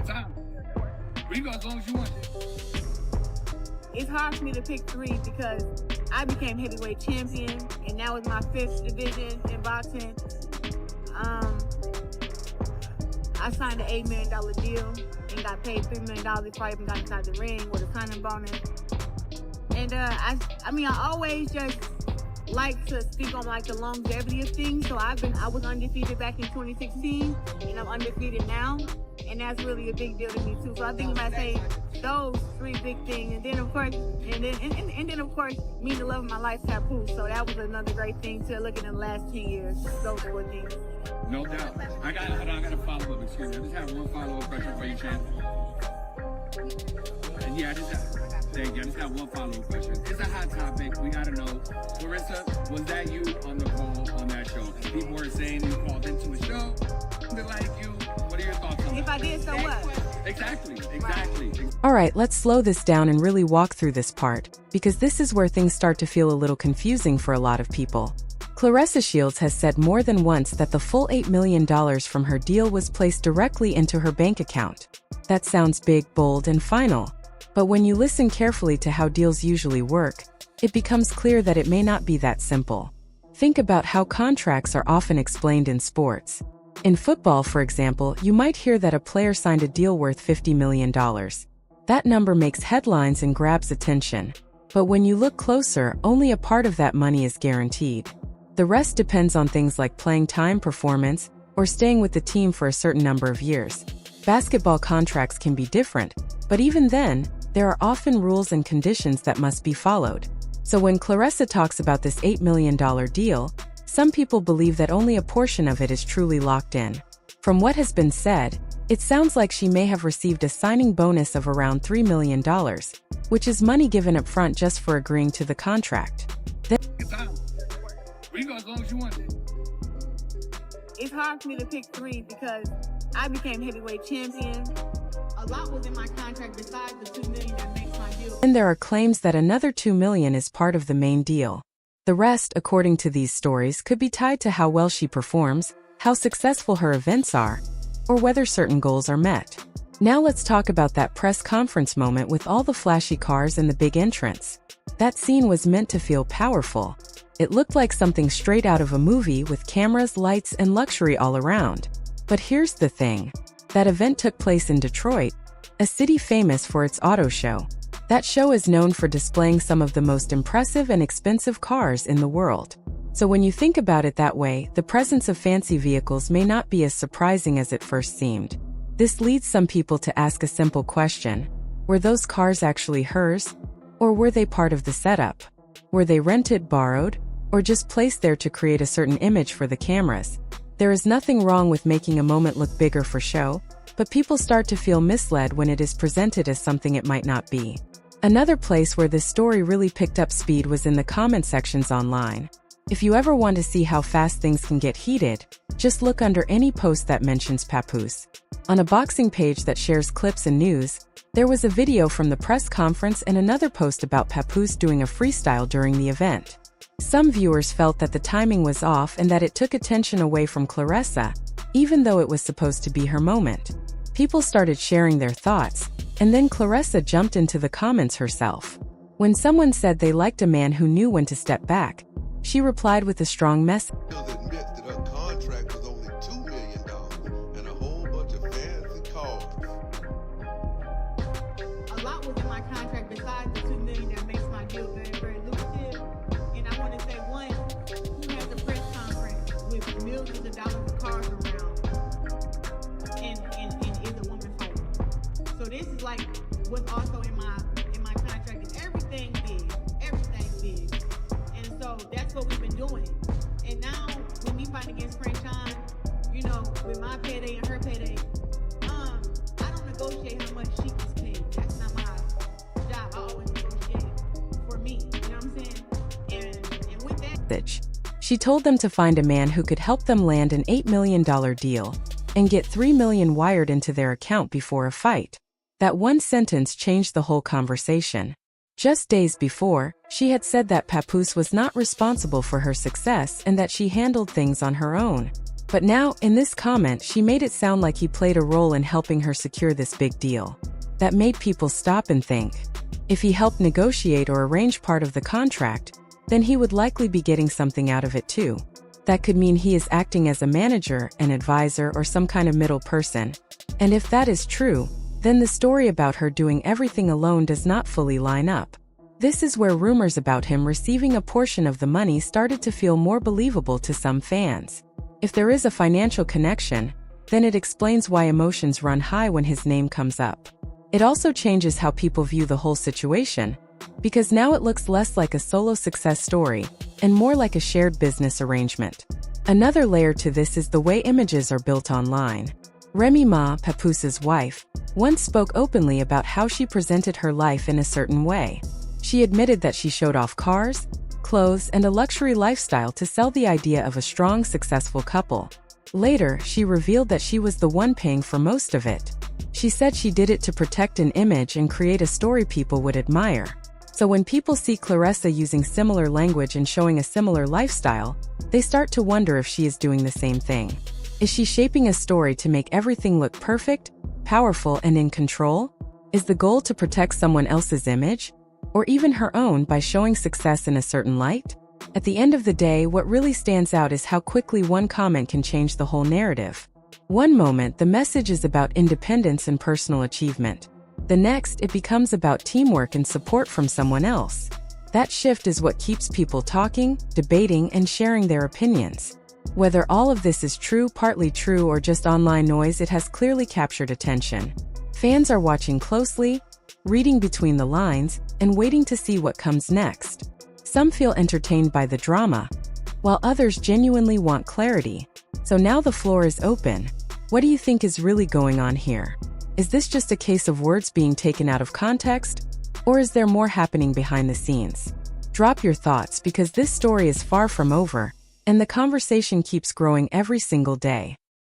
time. We go as long as you want. It's hard for me to pick three because I became heavyweight champion, and that was my 5th division in boxing. I signed an $8 million deal and got paid $3 million before I even got inside the ring with a signing bonus. And I always just like to speak on like the longevity of things. So I was undefeated back in 2016, and I'm undefeated now, and that's really a big deal to me too. So I think if I say those 3 big things, and then of course, meeting the love of my life, Papoose. So that was another great thing to look at in the last 10 years. Those 4 things. No doubt. I got a follow-up. Excuse me. I just have one follow-up question for you, Champ. And yeah, I just got one follow-up question. It's a hot topic. We gotta know. Claressa, was that you on the call on that show? People were saying you called into a show. They like you. What are your thoughts on that? If I did, so what? Exactly. Alright, let's slow this down and really walk through this part, because this is where things start to feel a little confusing for a lot of people. Claressa Shields has said more than once that the full $8 million from her deal was placed directly into her bank account. That sounds big, bold, and final. But when you listen carefully to how deals usually work, it becomes clear that it may not be that simple. Think about how contracts are often explained in sports. In football, for example, you might hear that a player signed a deal worth $50 million. That number makes headlines and grabs attention. But when you look closer, only a part of that money is guaranteed. The rest depends on things like playing time, performance, or staying with the team for a certain number of years. Basketball contracts can be different, but even then, there are often rules and conditions that must be followed. So when Claressa talks about this $8 million deal, some people believe that only a portion of it is truly locked in. From what has been said, it sounds like she may have received a signing bonus of around $3 million, which is money given up front just for agreeing to the contract. We go as long as you want. It's hard for me to pick 3 because I became heavyweight champion. A lot was in my contract besides the $2 million that makes my deal. And there are claims that another $2 million is part of the main deal. The rest, according to these stories, could be tied to how well she performs, how successful her events are, or whether certain goals are met. Now let's talk about that press conference moment with all the flashy cars and the big entrance. That scene was meant to feel powerful. It looked like something straight out of a movie with cameras, lights, and luxury all around. But here's the thing. That event took place in Detroit, a city famous for its auto show. That show is known for displaying some of the most impressive and expensive cars in the world. So when you think about it that way, the presence of fancy vehicles may not be as surprising as it first seemed. This leads some people to ask a simple question. Were those cars actually hers? Or were they part of the setup? Were they rented, borrowed, or just placed there to create a certain image for the cameras? There is nothing wrong with making a moment look bigger for show, but people start to feel misled when it is presented as something it might not be. Another place where this story really picked up speed was in the comment sections online. If you ever want to see how fast things can get heated, just look under any post that mentions Papoose. On a boxing page that shares clips and news, there was a video from the press conference and another post about Papoose doing a freestyle during the event. Some viewers felt that the timing was off and that it took attention away from Claressa, even though it was supposed to be her moment. People started sharing their thoughts, and then Claressa jumped into the comments herself. When someone said they liked a man who knew when to step back, she replied with a strong message. Admit that her contract was only $2 million and a whole bunch of fancy cars. A lot was in my contract besides the $2 million that makes my deal very, very lucrative. And I want to say, one, who has a press conference with millions of dollars of cars around and is a woman fighter. So this is like what's also in my contract is everything big. And so that's what we've been doing. And now when we fight against Franchon, with my payday and her payday, I don't negotiate how much she gets paid. That's not my job. I always negotiate for me. You know what I'm saying? And with that, she told them to find a man who could help them land an $8 million deal and get $3 million wired into their account before a fight. That one sentence changed the whole conversation. Just days before, she had said that Papoose was not responsible for her success and that she handled things on her own. But now, in this comment, she made it sound like he played a role in helping her secure this big deal. That made people stop and think. If he helped negotiate or arrange part of the contract, then he would likely be getting something out of it too. That could mean he is acting as a manager, an advisor, or some kind of middle person. And if that is true, then the story about her doing everything alone does not fully line up. This is where rumors about him receiving a portion of the money started to feel more believable to some fans. If there is a financial connection, then it explains why emotions run high when his name comes up. It also changes how people view the whole situation, because now it looks less like a solo success story and more like a shared business arrangement. Another layer to this is the way images are built online. Remy Ma, Papoose' wife, once spoke openly about how she presented her life in a certain way. She admitted that she showed off cars, clothes, and a luxury lifestyle to sell the idea of a strong, successful couple. Later, she revealed that she was the one paying for most of it. She said she did it to protect an image and create a story people would admire. So when people see Claressa using similar language and showing a similar lifestyle, they start to wonder if she is doing the same thing. Is she shaping a story to make everything look perfect, powerful, and in control? Is the goal to protect someone else's image? Or even her own by showing success in a certain light? At the end of the day, what really stands out is how quickly one comment can change the whole narrative. One moment, the message is about independence and personal achievement. The next, it becomes about teamwork and support from someone else. That shift is what keeps people talking, debating, and sharing their opinions. Whether all of this is true, partly true, or just online noise, it has clearly captured attention. Fans are watching closely, reading between the lines, and waiting to see what comes next. Some feel entertained by the drama, while others genuinely want clarity. So now the floor is open. What do you think is really going on here? Is this just a case of words being taken out of context? Or is there more happening behind the scenes? Drop your thoughts because this story is far from over, and the conversation keeps growing every single day.